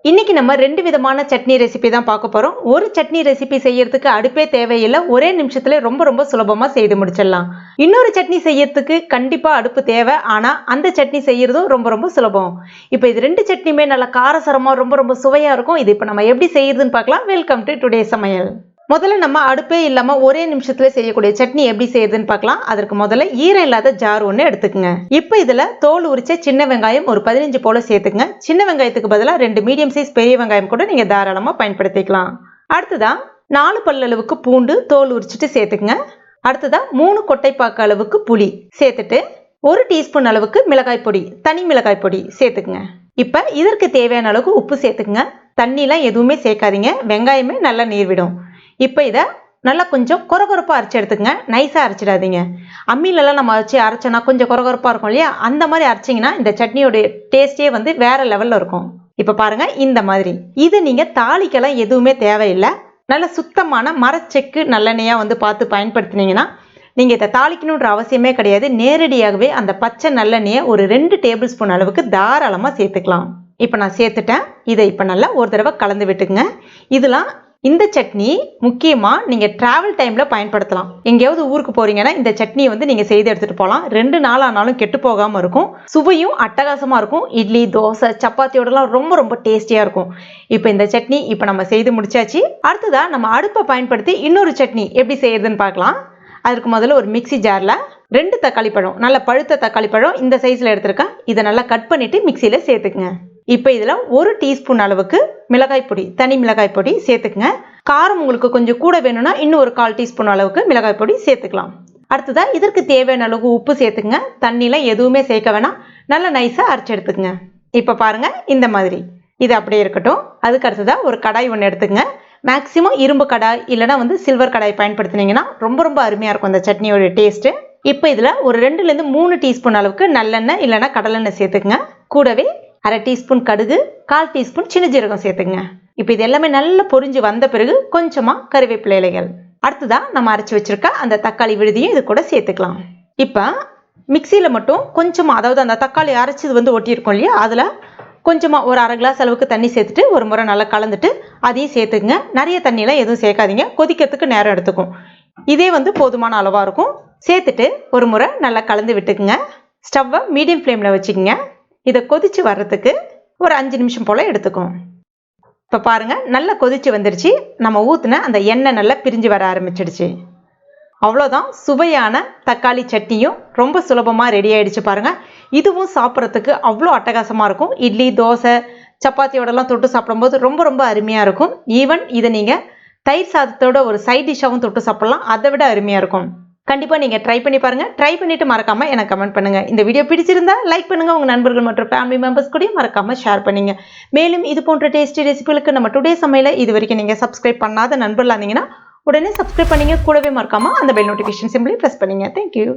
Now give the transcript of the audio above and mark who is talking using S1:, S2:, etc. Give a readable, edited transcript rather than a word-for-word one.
S1: இன்னைக்கு நம்ம ரெண்டு விதமான சட்னி ரெசிபி தான் பார்க்க போறோம். ஒரு சட்னி ரெசிபி செய்யறதுக்கு அடுப்பே தேவையில்லை, ஒரே நிமிஷத்துல ரொம்ப சுலபமா செய்து முடிச்சிடலாம். இன்னொரு சட்னி செய்யறதுக்கு கண்டிப்பா அடுப்பு தேவை, ஆனா அந்த சட்னி செய்யறதும் ரொம்ப சுலபம். இப்போ இது ரெண்டு சட்னியுமே நல்ல காரசாரமா ரொம்ப சுவையா இருக்கும். இது இப்போ நம்ம எப்படி செய்யறதுன்னு பார்க்கலாம். வெல்கம் டு டுடே சமையல். முதல்ல நம்ம அடுப்பே இல்லாம ஒரே நிமிஷத்துல செய்யக்கூடிய சட்னி எப்படி செய்யுதுன்னு பார்க்கலாம். அதற்கு முதல்ல ஈரம் இல்லாத ஜார் ஒன்று எடுத்துக்கங்க. இப்போ இதுல தோல் உரிச்ச சின்ன வெங்காயம் ஒரு 15 போல சேர்த்துக்குங்க. சின்ன வெங்காயத்துக்கு பதிலாக 2 மீடியம் சைஸ் பெரிய வெங்காயம் கூட நீங்க தாராளமா பயன்படுத்திக்கலாம். அடுத்ததான் 4 பல்லளவுக்கு பூண்டு தோல் உரிச்சிட்டு சேர்த்துக்குங்க. அடுத்ததா 3 கொட்டைப்பாக்கு அளவுக்கு புளி சேர்த்துட்டு 1 டீஸ்பூன் அளவுக்கு மிளகாய் பொடி, தனி மிளகாய் பொடி சேர்த்துக்குங்க. இப்ப இதற்கு தேவையான அளவுக்கு உப்பு சேர்த்துக்குங்க. தண்ணிலாம் எதுவுமே சேர்க்காதீங்க, வெங்காயமே நல்லா நீர் விடும். இப்போ இதை நல்லா கொஞ்சம் கொரகொரப்பாக அரைச்சி எடுத்துக்கங்க. நைஸாக அரைச்சிடாதீங்க. அம்மியிலலாம் நம்ம வச்சு அரைச்சோன்னா கொஞ்சம் கொரகொரப்பாக இருக்கும் இல்லையா, அந்த மாதிரி அரைச்சிங்கன்னா இந்த சட்னியோட டேஸ்டே வந்து வேற லெவலில் இருக்கும். இப்போ பாருங்கள், இந்த மாதிரி இது நீங்கள் தாளிக்கெல்லாம் எதுவுமே தேவையில்லை. நல்ல சுத்தமான மரச்செக்கு நல்லெண்ணெயாக வந்து பார்த்து பயன்படுத்தினீங்கன்னா நீங்கள் இதை தாளிக்கணுன்ற அவசியமே கிடையாது. நேரடியாகவே அந்த பச்சை நல்லெண்ணெயை ஒரு 2 டேபிள் ஸ்பூன் அளவுக்கு தாராளமாக சேர்த்துக்கலாம். இப்போ நான் சேர்த்துட்டேன். இதை இப்போ நல்லா ஒரு தடவை கலந்து விட்டுக்குங்க. இதெல்லாம் இந்த சட்னி முக்கியமாக நீங்கள் ட்ராவல் டைமில் பயன்படுத்தலாம். எங்கேயாவது ஊருக்கு போகிறீங்கன்னா இந்த சட்னியை வந்து நீங்கள் செய்து எடுத்துகிட்டு போகலாம். 2 நாள் ஆனாலும் கெட்டு போகாமல் இருக்கும். சுவையும் அட்டகாசமாக இருக்கும். இட்லி, தோசை, சப்பாத்தியோடலாம் ரொம்ப டேஸ்டியாக இருக்கும். இப்போ இந்த சட்னி இப்போ நம்ம செய்து முடிச்சாச்சு. அடுத்ததாக நம்ம அடுப்பை பயன்படுத்தி இன்னொரு சட்னி எப்படி செய்யறதுன்னு பார்க்கலாம். அதுக்கு முதல்ல ஒரு மிக்சி ஜாரில் 2 தக்காளி பழம், நல்ல பழுத்த தக்காளி பழம் இந்த சைஸில் எடுத்துருக்கேன். இதை நல்லா கட் பண்ணிவிட்டு மிக்சியில் சேர்த்துக்குங்க. இப்போ இதில் 1 டீஸ்பூன் அளவுக்கு மிளகாய் பொடி, தனி மிளகாய் பொடி சேர்த்துக்குங்க. காரம் உங்களுக்கு கொஞ்சம் கூட வேணும்னா இன்னும் ஒரு 1/4 டீஸ்பூன் அளவுக்கு மிளகாய் பொடி சேர்த்துக்கலாம். அடுத்ததாக இதற்கு தேவையான அளவுக்கு உப்பு சேர்த்துக்குங்க. தண்ணியில் எதுவுமே சேர்க்க வேணாம், நல்லா நைஸாக அரைச்சி எடுத்துக்குங்க. இப்போ பாருங்கள், இந்த மாதிரி இது அப்படியே இருக்கட்டும். அதுக்கு அடுத்ததாக ஒரு கடாய் ஒன்று எடுத்துக்கங்க. மேக்ஸிமம் இரும்பு கடாய் இல்லைனா வந்து சில்வர் கடாய் பயன்படுத்தினீங்கன்னா ரொம்ப அருமையாக இருக்கும் அந்த சட்னியோட டேஸ்ட்டு. இப்போ இதில் ஒரு 2லேருந்து 3 டீஸ்பூன் அளவுக்கு நல்லெண்ணெய் இல்லைனா கடலெண்ணெய் சேர்த்துக்குங்க. கூடவே 1/2 டீஸ்பூன் கடுகு, 1/4 டீஸ்பூன் சின்ன ஜீரகம் சேர்த்துங்க. இப்போ இது எல்லாமே நல்லா பொரிஞ்சு வந்த பிறகு கொஞ்சமாக கறிவேப்பிலை இலைகள், அடுத்ததான் நம்ம அரைச்சி வச்சிருக்க அந்த தக்காளி விழுதியும் இது கூட சேர்த்துக்கலாம். இப்போ மிக்சியில் மட்டும் கொஞ்சமாக, அதாவது அந்த தக்காளி அரைச்சது வந்து ஒட்டியிருக்கோம் இல்லையா, அதில் கொஞ்சமாக ஒரு 1/2 கிளாஸ் அளவுக்கு தண்ணி சேர்த்துட்டு ஒரு முறை நல்லா கலந்துட்டு அதையும் சேர்த்துக்குங்க. நிறைய தண்ணியெலாம் எதுவும் சேர்க்காதீங்க, கொதிக்கிறதுக்கு நேரம் எடுத்துக்கும். இதே வந்து போதுமான அளவாக இருக்கும். சேர்த்துட்டு ஒரு முறை நல்லா கலந்து விட்டுக்குங்க. ஸ்டவ்வை மீடியம் ஃப்ளேமில் வச்சுக்கோங்க. இதை கொதிச்சு வர்றதுக்கு ஒரு 5 நிமிஷம் போல் எடுத்துக்கும். இப்போ பாருங்கள், நல்லா கொதிச்சு வந்துடுச்சு. நம்ம ஊற்றின அந்த எண்ணெய் நல்லா பிரிஞ்சு வர ஆரம்பிச்சிடுச்சு. அவ்வளோதான், சுவையான தக்காளி சட்னியும் ரொம்ப சுலபமாக ரெடி ஆகிடுச்சு பாருங்கள். இதுவும் சாப்பிட்றதுக்கு அவ்வளோ அட்டகாசமாக இருக்கும். இட்லி, தோசை, சப்பாத்தியோடலாம் தொட்டு சாப்பிடும்போது ரொம்ப அருமையாக இருக்கும். ஈவன் இதை நீங்கள் தயிர் சாதத்தோட ஒரு சைட் டிஷ்ஷாகவும் தொட்டு சாப்பிட்லாம், அதை விட அருமையாக இருக்கும். கண்டிப்பாக நீங்கள் ட்ரை பண்ணி பாருங்கள். ட்ரை பண்ணிவிட்டு மறக்காமல் எனக்கு கமெண்ட் பண்ணுங்கள். இந்த வீடியோ பிடிச்சிருந்தா லைக் பண்ணுங்கள். உங்கள் நண்பர்கள் மற்றும் ஃபேமிலி மெம்பர்ஸ் கூட மறக்காமல் ஷேர் பண்ணிங்க. மேலும் இது போன்ற டேஸ்டி ரெசிபிகளுக்கு நம்ம டுடே சமையலை இது வரைக்கும் நீங்கள் சப்ஸ்கிரைப் பண்ணாத நண்பர்களாக இருந்தீங்கன்னா உடனே சப்ஸ்கிரைப் பண்ணிங்க. கூடவே மறக்காமல் அந்த பெல் நோட்டிஃபிகேஷன் சிம்பிளை ப்ரெஸ் பண்ணிங்க. தேங்க்யூ.